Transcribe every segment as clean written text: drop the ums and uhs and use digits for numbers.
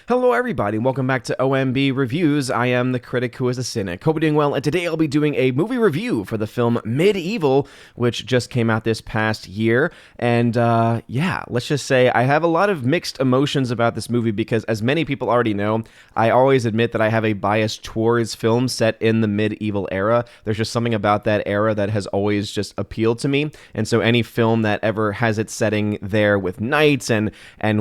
Hello everybody, and welcome back to OMB Reviews. I am the critic who is a cynic. Hope you're doing well, and today I'll be doing a movie review for the film Medieval, which just came out this past year. And let's just say I have a lot of mixed emotions about this movie because, as many people already know, I always admit that I have a bias towards films set in the medieval era. There's just something about that era that has always just appealed to me. And so any film that ever has its setting there with knights and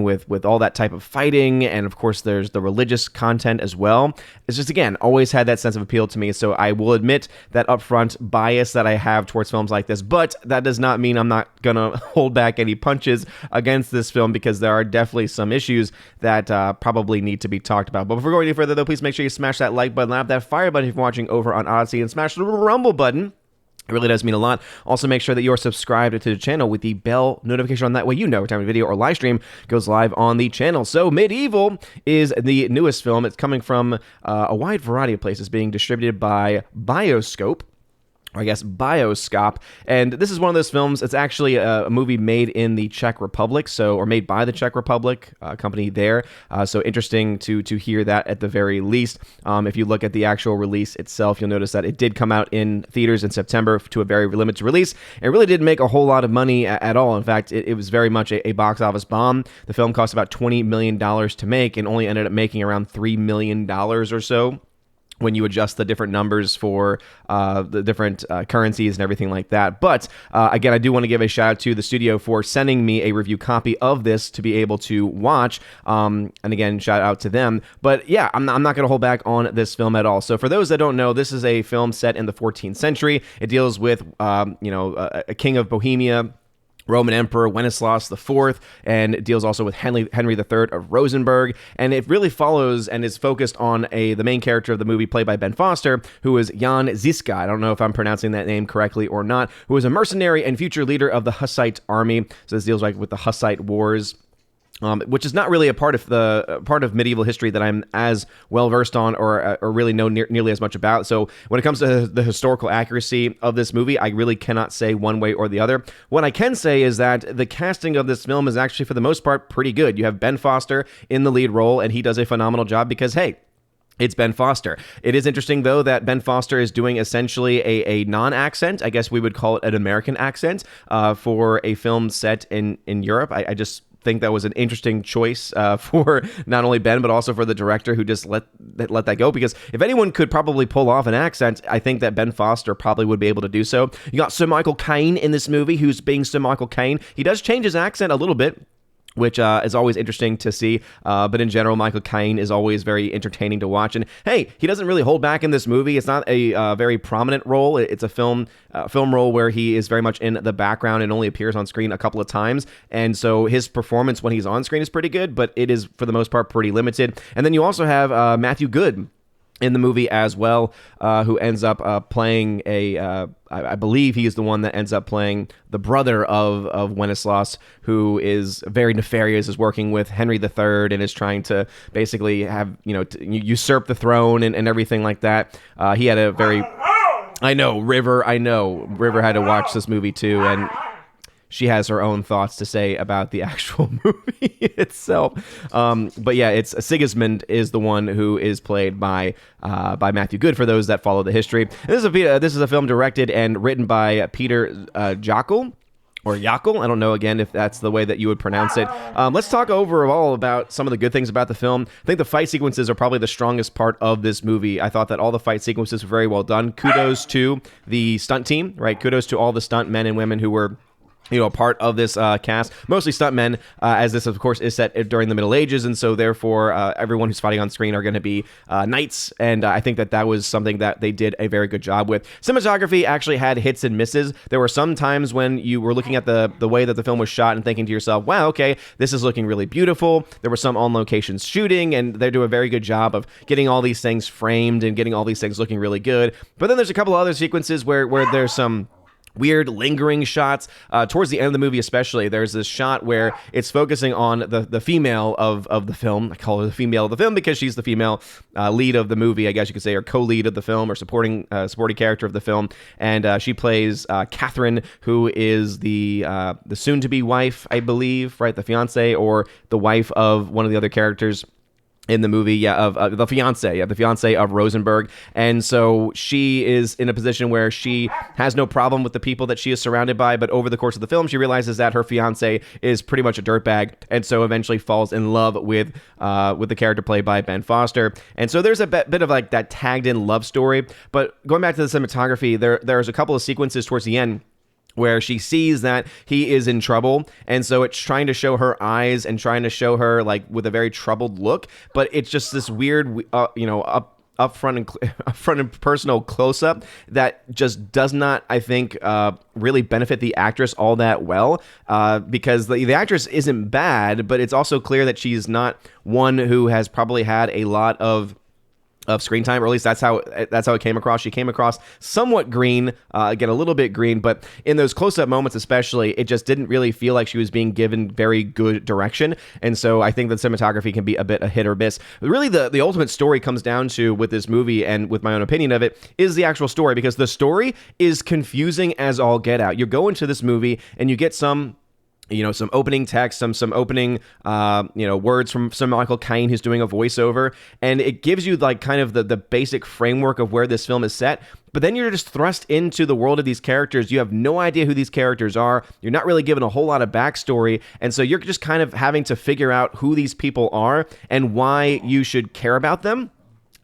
with all that type of fighting, and of course there's the religious content as well. It's just, again, always had that sense of appeal to me. So I will admit that upfront bias that I have towards films like this, but that does not mean I'm not going to hold back any punches against this film, because there are definitely some issues that probably need to be talked about. But before going any further, though, please make sure you smash that like button, slap that fire button if you're watching over on Odyssey, and smash the rumble button. It really does mean a lot. Also, make sure that you're subscribed to the channel with the bell notification on. That way you know every time a video or live stream goes live on the channel. So Medieval is the newest film. It's coming from a wide variety of places, being distributed by Bioscope. Or I guess Bioscope, and this is one of those films. It's actually a movie made in the Czech Republic, or made by the Czech Republic company there. So interesting to hear that at the very least. If you look at the actual release itself, you'll notice that it did come out in theaters in September to a very limited release. It really didn't make a whole lot of money at all. In fact, it was very much a box office bomb. The film cost about $20 million to make and only ended up making around $3 million or so, when you adjust the different numbers for the different currencies and everything like that. But again, I do want to give a shout out to the studio for sending me a review copy of this to be able to watch. And again, shout out to them. But yeah, I'm not going to hold back on this film at all. So for those that don't know, this is a film set in the 14th century. It deals with, a king of Bohemia, Roman Emperor Wenceslaus IV, and it deals also with Henry III of Rosenborg, and it really follows and is focused on the main character of the movie, played by Ben Foster, who is Jan Žižka. I don't know if I'm pronouncing that name correctly or not, who is a mercenary and future leader of the Hussite army. So this deals with the Hussite Wars, which is not really a part of medieval history that I'm as well versed on or really know nearly as much about. So when it comes to the historical accuracy of this movie, I really cannot say one way or the other. What I can say is that the casting of this film is actually, for the most part, pretty good. You have Ben Foster in the lead role, and he does a phenomenal job because, hey, it's Ben Foster. It is interesting, though, that Ben Foster is doing essentially a non-accent. I guess we would call it an American accent for a film set in Europe. I just think that was an interesting choice for not only Ben, but also for the director, who just let that go. Because if anyone could probably pull off an accent, I think that Ben Foster probably would be able to do so. You got Sir Michael Caine in this movie, who's being Sir Michael Caine. He does change his accent a little bit, which is always interesting to see. But in general, Michael Caine is always very entertaining to watch. And hey, he doesn't really hold back in this movie. It's not a very prominent role. It's a film role where he is very much in the background and only appears on screen a couple of times. And so his performance when he's on screen is pretty good, but it is, for the most part, pretty limited. And then you also have Matthew Good in the movie as well, who ends up playing I believe he is the one that ends up playing the brother of Wenceslaus, who is very nefarious, is working with Henry III and is trying to basically have, usurp the throne and everything like that. He had a very... I know, River had to watch this movie too, and she has her own thoughts to say about the actual movie itself. But yeah, it's Sigismund is the one who is played by Matthew Good, for those that follow the history. And this is a film directed and written by Peter Jakel. Or Jakel, I don't know, again, if that's the way that you would pronounce it. Let's talk overall about some of the good things about the film. I think the fight sequences are probably the strongest part of this movie. I thought that all the fight sequences were very well done. Kudos to the stunt team, right? Kudos to all the stunt men and women who were a part of this cast, mostly stuntmen, as this, of course, is set during the Middle Ages, and so therefore everyone who's fighting on screen are going to be knights, and I think that was something that they did a very good job with. Cinematography actually had hits and misses. There were some times when you were looking at the way that the film was shot and thinking to yourself, wow, okay, this is looking really beautiful. There were some on-location shooting, and they do a very good job of getting all these things framed and getting all these things looking really good. But then there's a couple other sequences where there's some weird lingering shots towards the end of the movie. Especially there's this shot where it's focusing on the female of the film. I call her the female of the film because she's the female lead of the movie, I guess you could say, or co-lead of the film, or supporting character of the film. And she plays Catherine, who is the soon-to-be wife, I believe, right, the fiance or the wife of one of the other characters in the movie, of the fiance of Rosenberg. And so she is in a position where she has no problem with the people that she is surrounded by, but over the course of the film, she realizes that her fiance is pretty much a dirtbag, and so eventually falls in love with the character played by Ben Foster. And so there's a bit of like that tagged in love story. But going back to the cinematography, there's a couple of sequences towards the end where she sees that he is in trouble, and so it's trying to show her eyes and trying to show her like with a very troubled look, but it's just this weird, upfront and personal close-up that just does not, I think, really benefit the actress all that well, because the actress isn't bad, but it's also clear that she's not one who has probably had a lot of screen time, or at least that's how it came across. She came across somewhat green, again, a little bit green, but in those close-up moments especially, it just didn't really feel like she was being given very good direction. And so I think that cinematography can be a bit a hit or miss. But really, the ultimate story comes down to, with this movie and with my own opinion of it, is the actual story, because the story is confusing as all get out. You go into this movie and you get some opening text, some opening, words from some Michael Caine, who's doing a voiceover, and it gives you like kind of the basic framework of where this film is set. But then you're just thrust into the world of these characters. You have no idea who these characters are. You're not really given a whole lot of backstory, and so you're just kind of having to figure out who these people are and why you should care about them.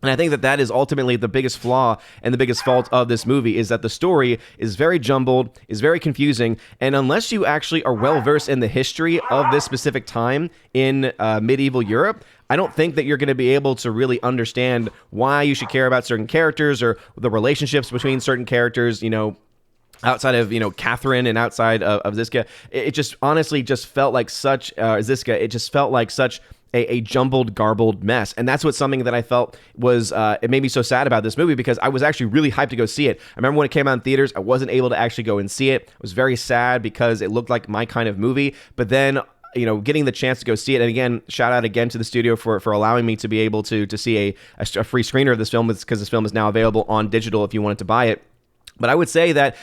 And I think that is ultimately the biggest flaw and the biggest fault of this movie, is that the story is very jumbled, is very confusing, and unless you actually are well-versed in the history of this specific time in medieval Europe, I don't think that you're going to be able to really understand why you should care about certain characters or the relationships between certain characters, outside of, Catherine and outside of Ziska. It just honestly just felt like such, Ziska, it just felt like such a jumbled, garbled mess. And that's something that I felt was, it made me so sad about this movie, because I was actually really hyped to go see it. I remember when it came out in theaters, I wasn't able to actually go and see it. I was very sad because it looked like my kind of movie. But then, getting the chance to go see it, and again, shout out again to the studio for allowing me to be able to see a free screener of this film, because this film is now available on digital if you wanted to buy it. But I would say that,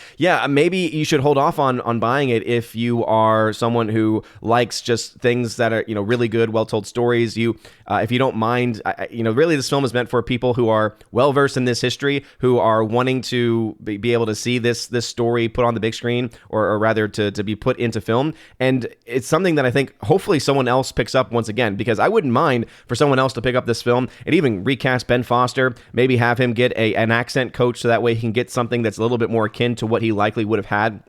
maybe you should hold off on buying it if you are someone who likes just things that are, really good, well-told stories. If you don't mind, really this film is meant for people who are well-versed in this history, who are wanting to be able to see this story put on the big screen, or rather to be put into film. And it's something that I think hopefully someone else picks up once again, because I wouldn't mind for someone else to pick up this film and even recast Ben Foster, maybe have him get an accent coach so that way he can get something that's a little bit more akin to what he likely would have had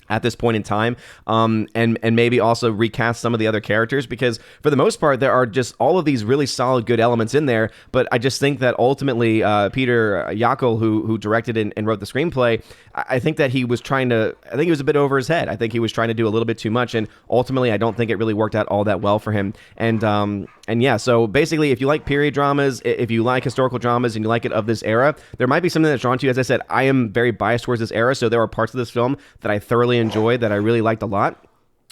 at this point in time, and maybe also recast some of the other characters, because for the most part there are just all of these really solid good elements in there. But I just think that ultimately Peter Yackel, who directed and wrote the screenplay, I think that he was a bit over his head. I think he was trying to do a little bit too much, and ultimately I don't think it really worked out all that well for him. So basically, if you like period dramas, if you like historical dramas and you like it of this era, there might be something that's drawn to you. As I said, I am very biased towards this era, so there are parts of this film that I thoroughly enjoyed, that I really liked a lot.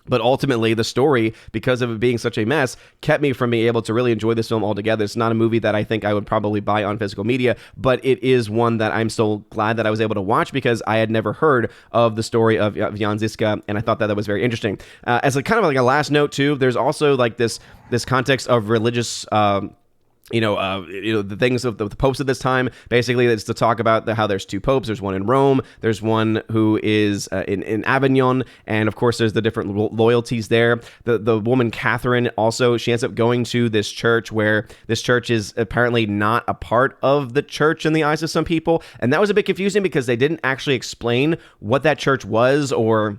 But ultimately, the story, because of it being such a mess, kept me from being able to really enjoy this film altogether. It's not a movie that I think I would probably buy on physical media, but it is one that I'm so glad that I was able to watch, because I had never heard of the story of Jan Žižka, and I thought that was very interesting. As a kind of like a last note too, there's also like this context of religious the things of the popes at this time. Basically, it's to talk about how there's two popes. There's one in Rome. There's one who is in Avignon, and of course, there's the different loyalties there. The woman Catherine also, she ends up going to this church, where this church is apparently not a part of the church in the eyes of some people, and that was a bit confusing because they didn't actually explain what that church was or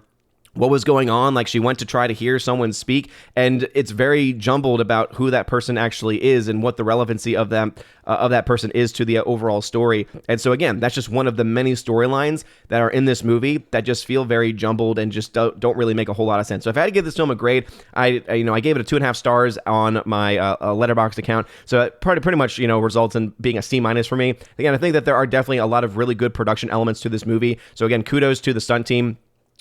what was going on. Like, she went to try to hear someone speak, and it's very jumbled about who that person actually is and what the relevancy of them of that person is to the overall story. And so again, that's just one of the many storylines that are in this movie that just feel very jumbled and just don't really make a whole lot of sense. So if I had to give this film a grade, I gave it a 2.5 stars on my Letterboxd account. So it pretty much results in being a C- for me. Again, I think that there are definitely a lot of really good production elements to this movie. So again, kudos to the stunt team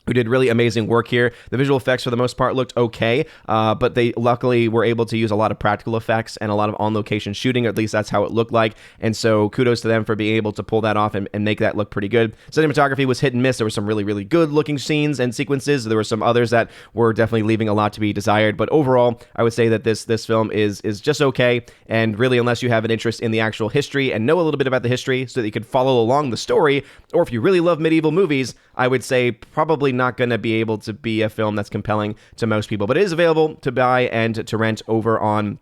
who did really amazing work here. The visual effects, for the most part, looked okay, but they luckily were able to use a lot of practical effects and a lot of on-location shooting, or at least that's how it looked like, and so kudos to them for being able to pull that off and make that look pretty good. Cinematography was hit and miss. There were some really, really good-looking scenes and sequences. There were some others that were definitely leaving a lot to be desired, but overall, I would say that this film is just okay, and really, unless you have an interest in the actual history and know a little bit about the history so that you can follow along the story, or if you really love medieval movies, I would say probably not going to be able to be a film that's compelling to most people, but it is available to buy and to rent over on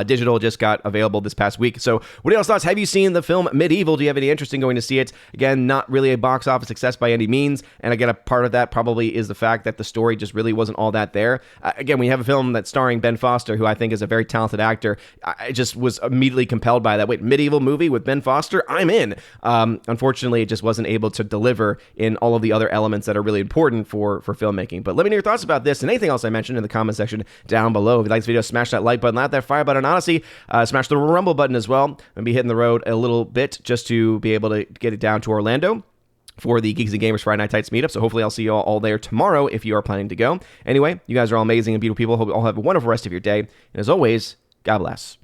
digital. Just got available this past week. So what are y'all's thoughts? Have you seen the film Medieval? Do you have any interest in going to see it? Again, not really a box office success by any means. And again, a part of that probably is the fact that the story just really wasn't all that there. Again, when you have a film that's starring Ben Foster, who I think is a very talented actor, I just was immediately compelled by that. Wait, medieval movie with Ben Foster? I'm in. Unfortunately, it just wasn't able to deliver in all of the other elements that are really important for filmmaking. But let me know your thoughts about this and anything else I mentioned in the comment section down below. If you like this video, smash that like button, that fire button, honestly, smash the rumble button as well. I'm going to be hitting the road a little bit just to be able to get it down to Orlando for the Geeks and Gamers Friday Night Tights meetup. So hopefully I'll see you all there tomorrow if you are planning to go. Anyway, you guys are all amazing and beautiful people. Hope you all have a wonderful rest of your day. And as always, God bless.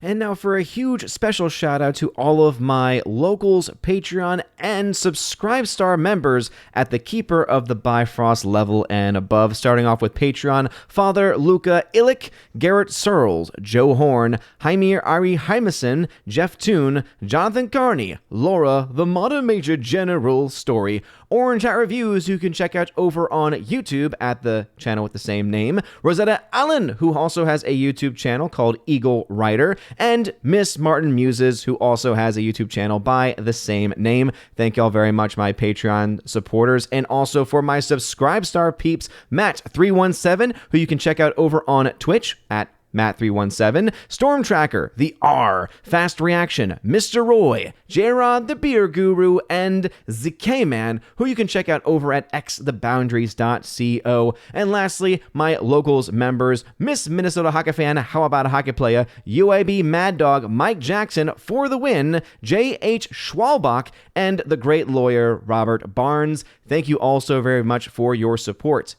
And now for a huge special shout out to all of my locals, Patreon, and Subscribestar members at the Keeper of the Bifrost level and above. Starting off with Patreon, Father Luca Illick, Garrett Searles, Joe Horn, Jaimir Ari Hymason, Jeff Toon, Jonathan Carney, Laura, the Modern Major General Story, Orange Hat Reviews, who you can check out over on YouTube at the channel with the same name, Rosetta Allen, who also has a YouTube channel called Eagle Rider, and Miss Martin Muses, who also has a YouTube channel by the same name. Thank y'all very much, my Patreon supporters, and also for my Subscribestar peeps, Matt317, who you can check out over on Twitch at Matt317, Storm Tracker, The R, Fast Reaction, Mr. Roy, J-Rod the Beer Guru, and ZK-Man, who you can check out over at xtheboundaries.co. And lastly, my locals members, Miss Minnesota Hockey Fan, How About a Hockey Player, UAB Mad Dog, Mike Jackson, For the Win, J.H. Schwalbach, and the great lawyer, Robert Barnes. Thank you all so very much for your support.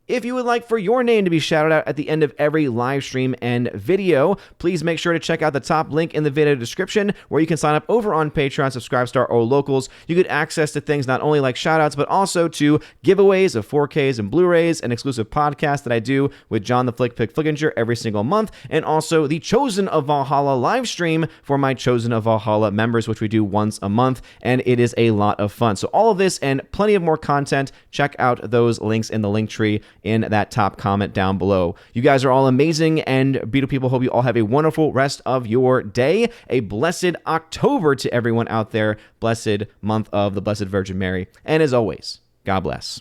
If you would like for your name to be shouted out at the end of every live stream and video, please make sure to check out the top link in the video description where you can sign up over on Patreon, Subscribestar, or Locals. You get access to things not only like shoutouts, but also to giveaways of 4Ks and Blu-rays, an exclusive podcast that I do with John the Flick Pick Flickinger every single month, and also the Chosen of Valhalla live stream for my Chosen of Valhalla members, which we do once a month, and it is a lot of fun. So all of this and plenty of more content, check out those links in the link tree in that top comment down below. You guys are all amazing and beautiful people. Hope you all have a wonderful rest of your day. A blessed October to everyone out there. Blessed month of the Blessed Virgin Mary. And as always, God bless.